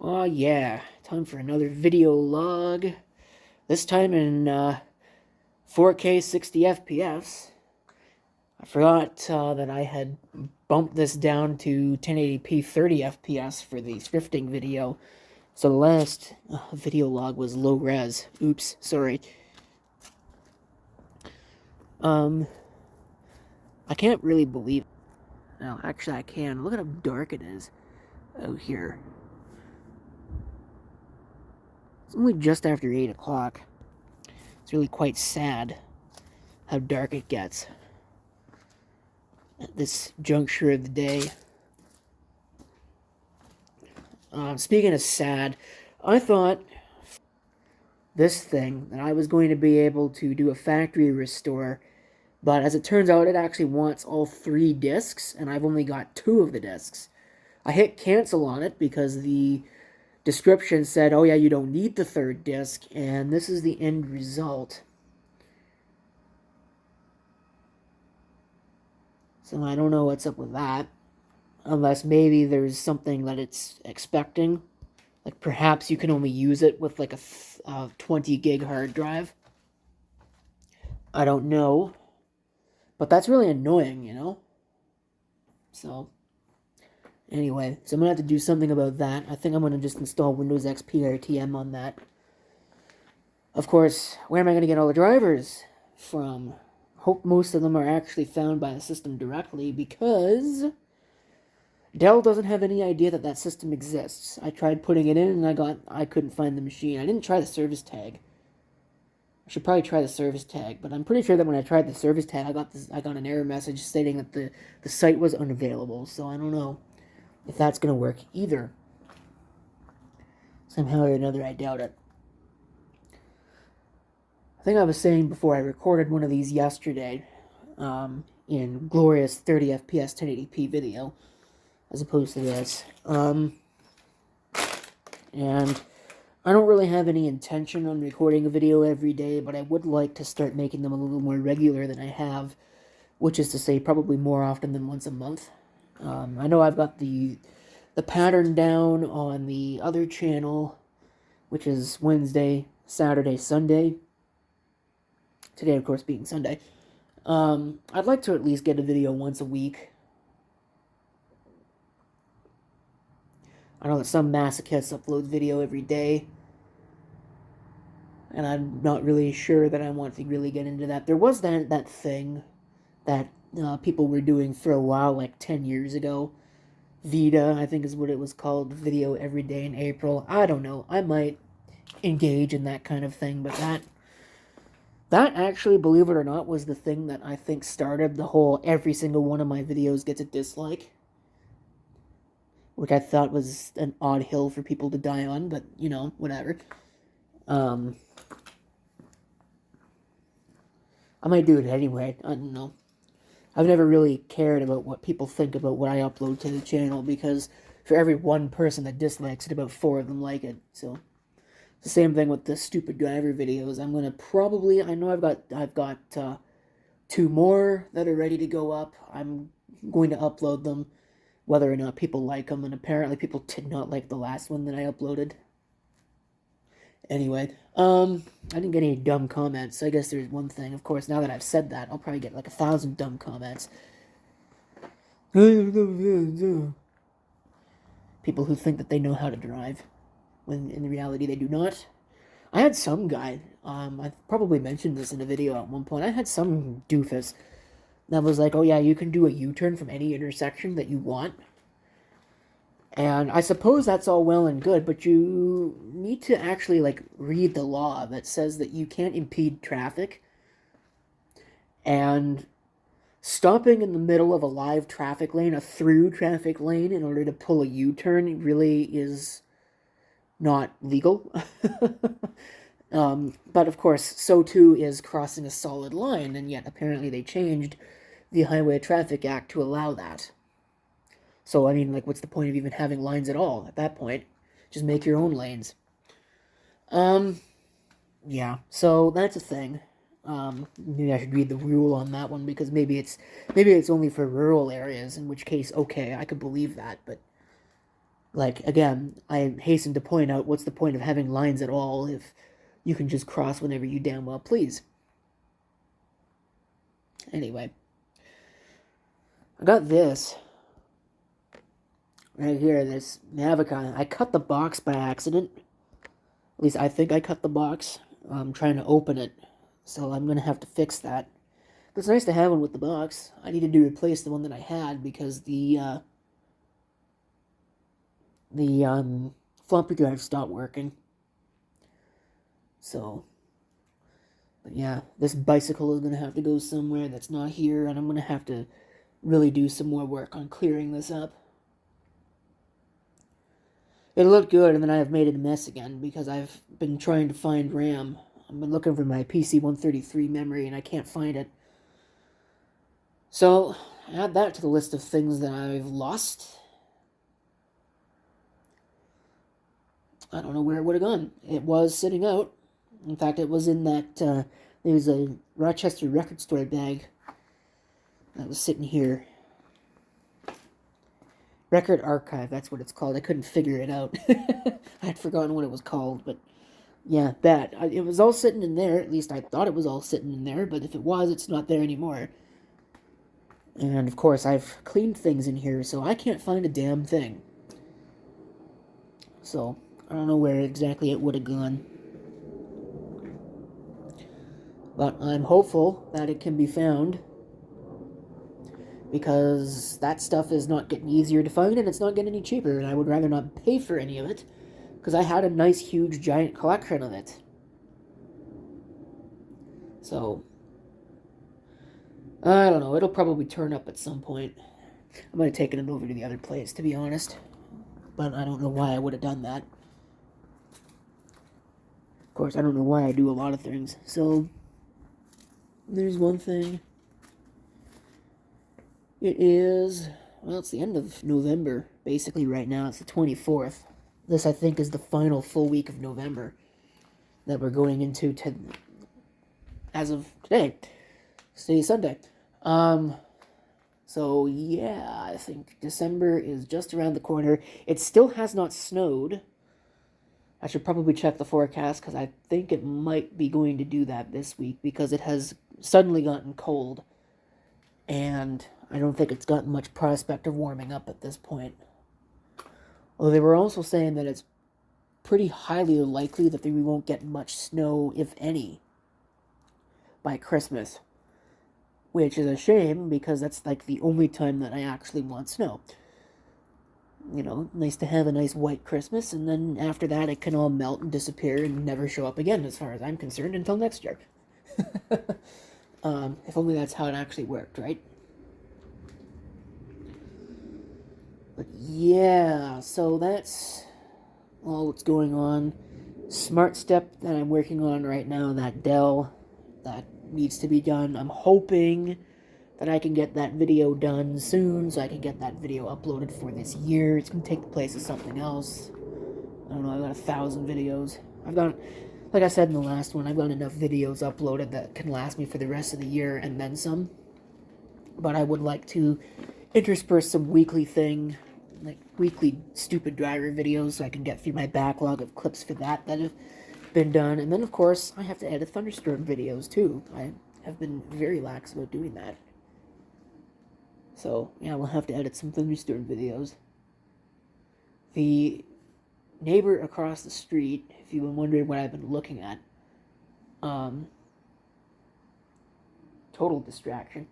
Oh yeah, time for another video log. This time in 4K 60 FPS. I forgot that I had bumped this down to 1080p 30 FPS for the thrifting video. So the last video log was low res. Oops, sorry. Um, I can't really believe it. No, actually I can. Look at how dark it is out here. It's only just after 8 o'clock. It's really quite sad how dark it gets at this juncture of the day. Speaking of sad, I thought this thing that I was going to be able to do a factory restore, but as it turns out, it actually wants all 3 discs, and I've only got 2 of the discs. I hit cancel on it because the description said, oh yeah, you don't need the 3rd disc, and this is the end result. So I don't know what's up with that. Unless maybe there's something that it's expecting. Like perhaps you can only use it with like a 20 gig hard drive. I don't know. But that's really annoying, you know? So, anyway, so I'm going to have to do something about that. I think I'm going to just install Windows XP RTM on that. Of course, where am I going to get all the drivers from? Hope most of them are actually found by the system directly because Dell doesn't have any idea that that system exists. I tried putting it in and I couldn't find the machine. I didn't try the service tag. I should probably try the service tag, but I'm pretty sure that when I tried the service tag, I got an error message stating that the site was unavailable. So I don't know if that's gonna work either. Somehow or another, I doubt it. I think I was saying before I recorded one of these yesterday, in glorious 30 FPS 1080p video, as opposed to this. And I don't really have any intention on recording a video every day, but I would like to start making them a little more regular than I have, which is to say probably more often than once a month. I know I've got the pattern down on the other channel, which is Wednesday, Saturday, Sunday. Today, of course, being Sunday. I'd like to at least get a video once a week. I know that some masochists upload video every day, and I'm not really sure that I want to really get into that. There was that thing that people were doing for a while, like 10 years ago. Vita, I think is what it was called, video every day in April. I don't know. I might engage in that kind of thing, but that actually, believe it or not, was the thing that I think started the whole every single one of my videos gets a dislike, which I thought was an odd hill for people to die on, but, you know, whatever. I might do it anyway. I don't know. I've never really cared about what people think about what I upload to the channel, because for every one person that dislikes it, about 4 of them like it, so... It's the same thing with the stupid driver videos. I'm gonna probably... I know I've got 2 more that are ready to go up. I'm going to upload them, whether or not people like them, and apparently people did not like the last one that I uploaded. Anyway, I didn't get any dumb comments, so I guess there's one thing. Of course, now that I've said that, I'll probably get like 1,000 dumb comments. People who think that they know how to drive, when in reality they do not. I had some guy, I probably mentioned this in a video at one point, I had some doofus that was like, oh yeah, you can do a U-turn from any intersection that you want. And I suppose that's all well and good, but you need to actually, like, read the law that says that you can't impede traffic. And stopping in the middle of a live traffic lane, a through traffic lane, in order to pull a U-turn really is not legal. But of course, so too is crossing a solid line, and yet apparently they changed the Highway Traffic Act to allow that. So, I mean, like, what's the point of even having lines at all at that point? Just make your own lanes. Yeah, so that's a thing. Maybe I should read the rule on that one, because maybe it's only for rural areas, in which case, okay, I could believe that, but Like, again, I hasten to point out, what's the point of having lines at all if you can just cross whenever you damn well please? Anyway, I got this right here, this Navicon. I cut the box by accident. At least I think I cut the box. I'm trying to open it, so I'm going to have to fix that. But it's nice to have one with the box. I needed to replace the one that I had because the floppy drive stopped working. So, but yeah, this bicycle is going to have to go somewhere that's not here, and I'm going to have to really do some more work on clearing this up. It looked good, and then I've made it a mess again because I've been trying to find RAM. I've been looking for my PC-133 memory, and I can't find it. So, add that to the list of things that I've lost. I don't know where it would have gone. It was sitting out. In fact, it was in that, there was a Rochester Record Store bag that was sitting here. Record Archive, that's what it's called. I couldn't figure it out. I had forgotten what it was called, but yeah, that. It was all sitting in there. At least I thought it was all sitting in there, but if it was, it's not there anymore. And, of course, I've cleaned things in here, so I can't find a damn thing. So, I don't know where exactly it would have gone. But I'm hopeful that it can be found, because that stuff is not getting easier to find, and it's not getting any cheaper, and I would rather not pay for any of it, because I had a nice, huge, giant collection of it. So, I don't know, it'll probably turn up at some point. I might have taken it over to the other place, to be honest, but I don't know why I would have done that. Of course, I don't know why I do a lot of things, so there's one thing. It is, well, it's the end of November, basically right now. It's the 24th. This, I think, is the final full week of November that we're going into as of today. Today's Sunday. So, yeah, I think December is just around the corner. It still has not snowed. I should probably check the forecast, because I think it might be going to do that this week, because it has suddenly gotten cold. And I don't think it's gotten much prospect of warming up at this point. Although they were also saying that it's pretty highly likely that we won't get much snow, if any, by Christmas. Which is a shame, because that's like the only time that I actually want snow. You know, nice to have a nice white Christmas, and then after that it can all melt and disappear and never show up again, as far as I'm concerned, until next year. If only that's how it actually worked, right? But yeah, so that's all that's going on. Smart Step that I'm working on right now, that Dell, that needs to be done. I'm hoping that I can get that video done soon, so I can get that video uploaded for this year. It's going to take the place of something else. I don't know, I've got 1,000 videos. I've got, like I said in the last one, I've got enough videos uploaded that can last me for the rest of the year and then some. But I would like to intersperse some weekly thing, like weekly stupid driver videos, so I can get through my backlog of clips for that have been done. And then, of course, I have to edit Thunderstorm videos, too. I have been very lax about doing that. So, yeah, we'll have to edit some Thunderstorm videos. The neighbor across the street, if you've been wondering what I've been looking at, total distraction.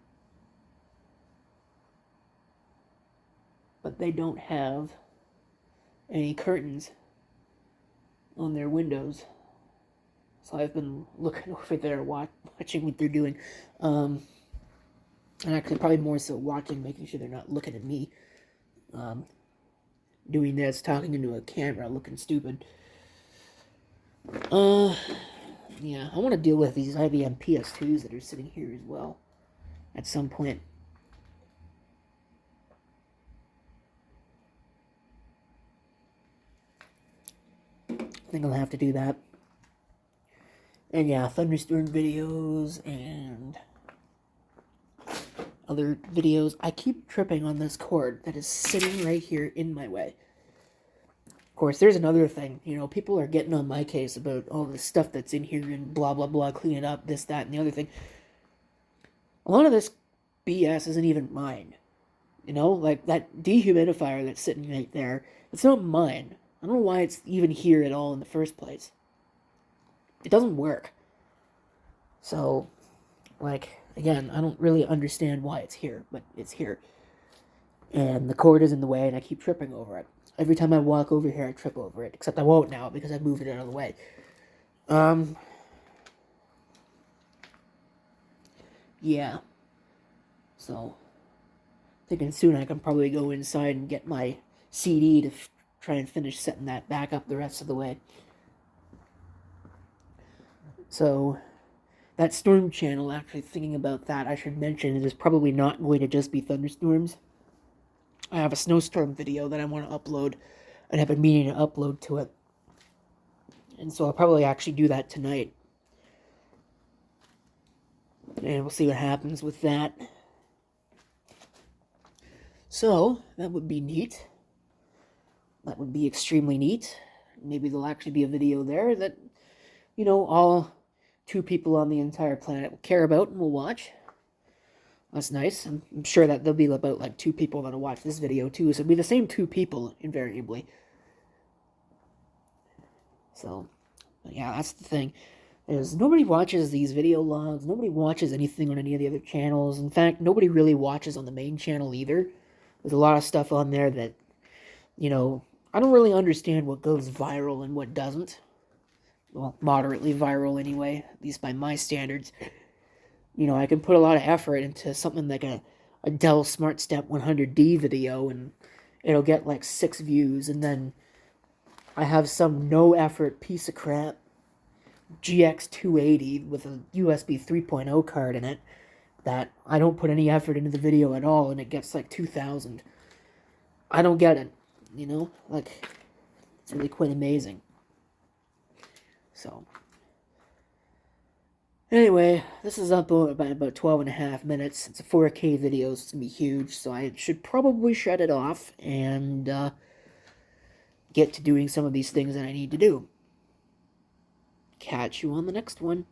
But they don't have any curtains on their windows. So I've been looking over there, watching what they're doing. And actually probably more so watching, making sure they're not looking at me. Doing this, talking into a camera, looking stupid. Yeah, I want to deal with these IBM PS2s that are sitting here as well at some point. I think I'll have to do that. And yeah, Thunderstorm videos and other videos. I keep tripping on this cord that is sitting right here in my way. Of course, there's another thing. People are getting on my case about all the stuff that's in here and blah, blah, blah, clean it up, this, that, and the other thing. A lot of this BS isn't even mine. Like that dehumidifier that's sitting right there, it's not mine. I don't know why it's even here at all in the first place. It doesn't work. So, again, I don't really understand why it's here, but it's here. And the cord is in the way, and I keep tripping over it. Every time I walk over here, I trip over it. Except I won't now, because I've moved it out of the way. Yeah. So, thinking soon I can probably go inside and get my CD to try and finish setting that back up the rest of the way. So, that storm channel, actually thinking about that, I should mention it is probably not going to just be thunderstorms. I have a snowstorm video that I want to upload, and have been meaning to upload to it. And so I'll probably actually do that tonight. And we'll see what happens with that. So, that would be neat. That would be extremely neat. Maybe there'll actually be a video there that, all 2 people on the entire planet will care about and will watch. That's nice. I'm sure that there'll be about 2 people that'll watch this video too, so it'll be the same 2 people invariably. So, yeah, that's the thing. Is nobody watches these video logs, nobody watches anything on any of the other channels. In fact, nobody really watches on the main channel either. There's a lot of stuff on there that, I don't really understand what goes viral and what doesn't. Well, moderately viral anyway, at least by my standards. I can put a lot of effort into something like a Dell SmartStep 100D video, and it'll get 6 views, and then I have some no-effort piece of crap GX 280 with a USB 3.0 card in it that I don't put any effort into the video at all, and it gets 2,000. I don't get it, it's really quite amazing. So, anyway, this is up by about 12.5 minutes. It's a 4K video, so it's going to be huge, so I should probably shut it off and get to doing some of these things that I need to do. Catch you on the next one.